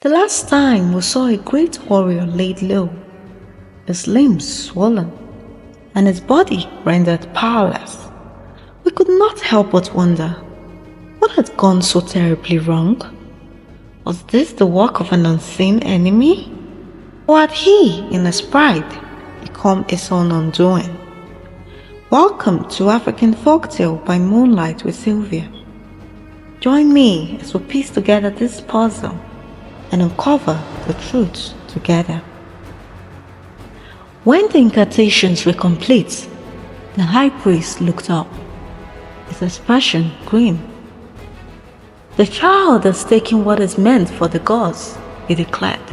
The last time we saw a great warrior laid low, his limbs swollen, and his body rendered powerless, we could not help but wonder, what had gone so terribly wrong? Was this the work of an unseen enemy? Or had he, in his pride, become his own undoing? Welcome to African Folktale by Moonlight with Sylvia. Join me as we piece together this puzzle and uncover the truth together. When the incantations were complete, the high priest looked up, his expression grim. "The child has taken what is meant for the gods," he declared.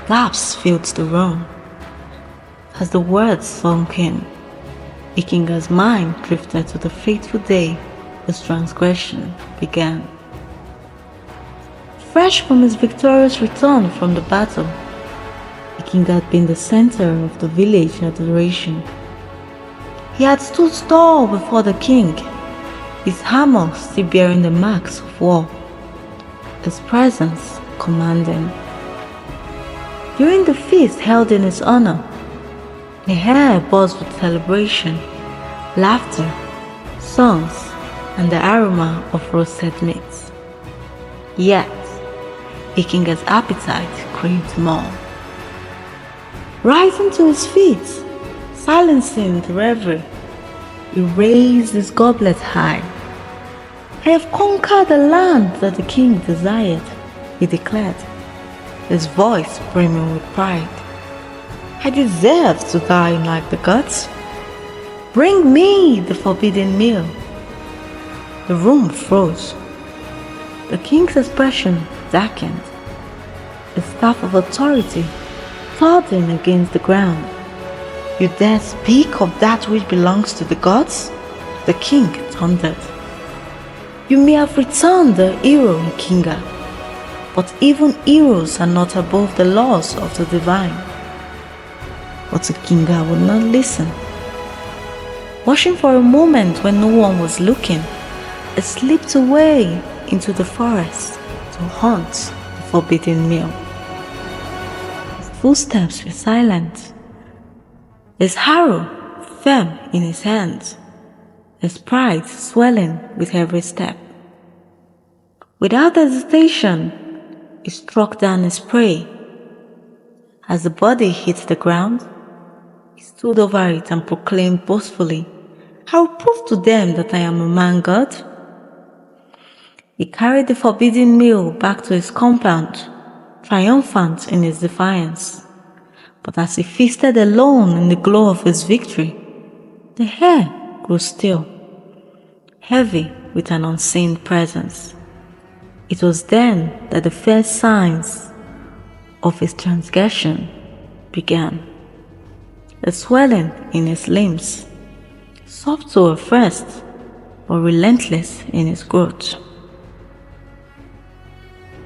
Gasps filled the room. As the words sunk in, Nkinga's mind drifted to the fateful day his transgression began. Fresh from his victorious return from the battle, Nkinga had been the center of the village adoration. He had stood tall before the king, his hammer still bearing the marks of war, his presence commanding. During the feast held in his honor, the air buzzed with celebration, laughter, songs, and the aroma of roasted meats. Yet, Nkinga's appetite craved more. Rising to his feet, silencing the revelry, he raised his goblet high. "I have conquered the land that the king desired," he declared, his voice brimming with pride. "I deserve to die like the gods. Bring me the forbidden meal." The room froze. The king's expression darkened, his staff of authority thudding against the ground. "You dare speak of that which belongs to the gods?" the king thundered. "You may have returned the hero Nkinga, but even heroes are not above the laws of the divine." But Nkinga would not listen. Watching for a moment when no one was looking, he slipped away into the forest to hunt the forbidden meal. His footsteps were silent, his arrow firm in his hand, his pride swelling with every step. Without hesitation, he struck down his prey. As the body hit the ground, he stood over it and proclaimed boastfully, "I will prove to them that I am a man god." He carried the forbidden meal back to his compound, triumphant in his defiance. But as he feasted alone in the glow of his victory, the air grew still, heavy with an unseen presence. It was then that the first signs of his transgression began. The swelling in his limbs, subtle at first, but relentless in its growth.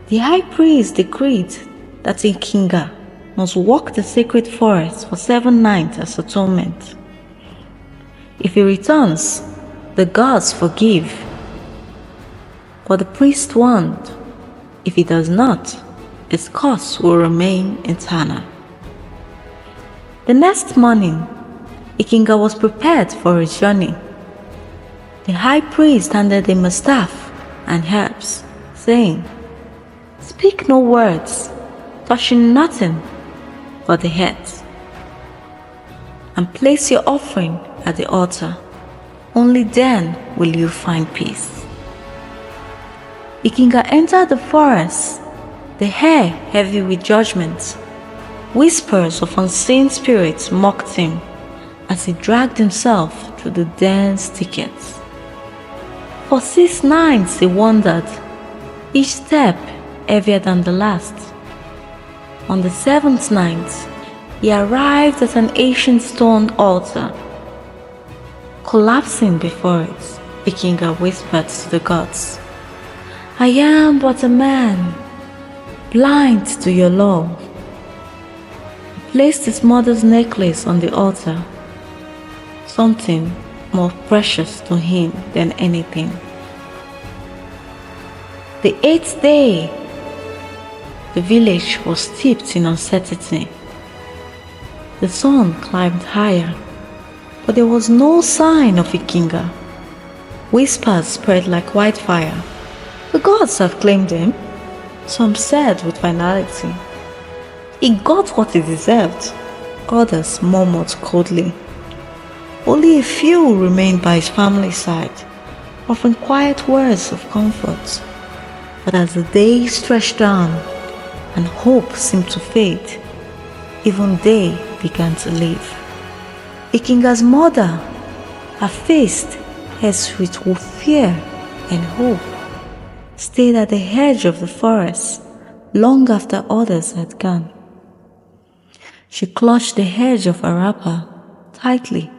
The high priest decreed that Nkinga must walk the sacred forest for 7 nights as atonement. If he returns, the gods forgive. But the priest warned, if he does not, his curse will remain eternal. The next morning, Nkinga was prepared for his journey. The high priest handed him a staff and herbs, saying, "Speak no words, touching nothing but the head, and place your offering at the altar. Only then will you find peace." Nkinga entered the forest, the air heavy with judgment. Whispers of unseen spirits mocked him as he dragged himself through the dense thickets. For 6 nights he wandered, each step heavier than the last. On the 7th night, he arrived at an ancient stone altar. Collapsing before it, Nkinga whispered to the gods, "I am but a man, blind to your law." He placed his mother's necklace on the altar, something more precious to him than anything. The 8th day, The village was steeped in uncertainty. The sun climbed higher, but there was no sign of Nkinga. Whispers spread like wildfire. The gods have claimed him, some said with finality. He got what he deserved, others murmured coldly. Only a few remained by his family side, offering quiet words of comfort. But as the days stretched on and hope seemed to fade, even they began to leave. Nkinga's mother, her face edged with fear and hope, stayed at the edge of the forest long after others had gone. She clutched the edge of her wrapper tightly,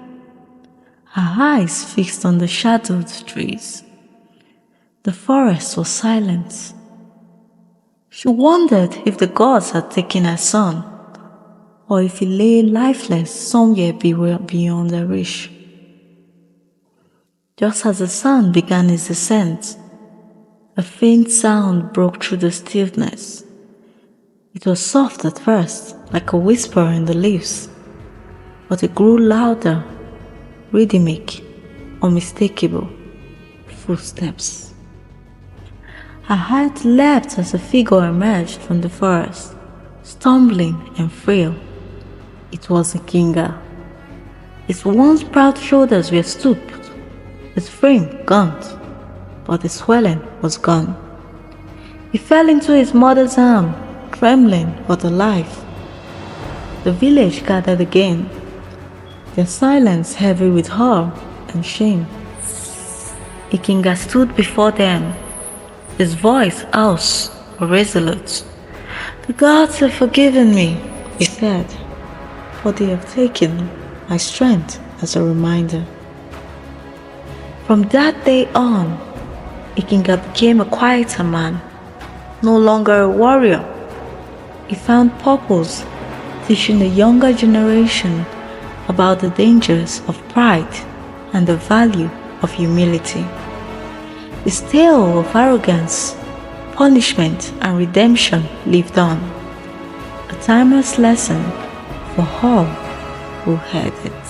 her eyes fixed on the shadowed trees. The forest was silent. She wondered if the gods had taken her son, or if he lay lifeless somewhere beyond her reach. Just as the sun began its descent, a faint sound broke through the stillness. It was soft at first, like a whisper in the leaves, but it grew louder, rhythmic, unmistakable. Footsteps. Her heart leapt as a figure emerged from the forest, stumbling and frail. It was Nkinga. His once proud shoulders were stooped, his frame gaunt, but the swelling was gone. He fell into his mother's arm, trembling but alive. The village gathered again, their silence heavy with horror and shame. Nkinga stood before them, his voice hoarse but resolute. "The gods have forgiven me," he said, "but they have taken my strength as a reminder." From that day on, Nkinga became a quieter man, no longer a warrior. He found purpose teaching the younger generation about the dangers of pride and the value of humility. His tale of arrogance, punishment, and redemption lived on, a timeless lesson for all who heard it.